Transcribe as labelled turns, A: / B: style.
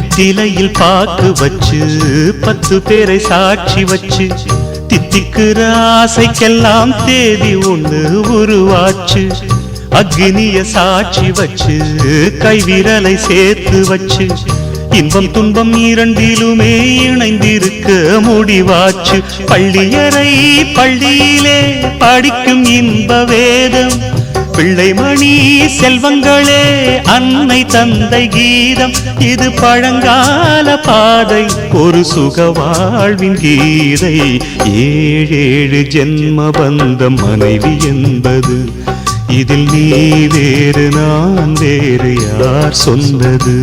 A: வெற்றிலையில் பாக்கு வச்சு 10 பேரை சாட்சி வச்சு தித்திக்கிற ஆசைக்கெல்லாம் தேதி ஒண்ணு உருவாச்சு. அக்னிய சாட்சி வச்சு கைவிரலை சேர்த்து வச்சு இன்பம் துன்பம் இரண்டிலுமே இணைந்திருக்க முடிவாச்சு. பள்ளியறை பள்ளியிலே படிக்கும் இன்ப வேதம் பிள்ளைமணி செல்வங்களே அன்னை தந்தை கீதம். இது பழங்கால பாதை ஒரு சுக வாழ்வின் கீதை. 7 ஜென்ம பந்தம் மனைவி என்பது இதில் நீ வேறு நான் வேறு யார் சொன்னது?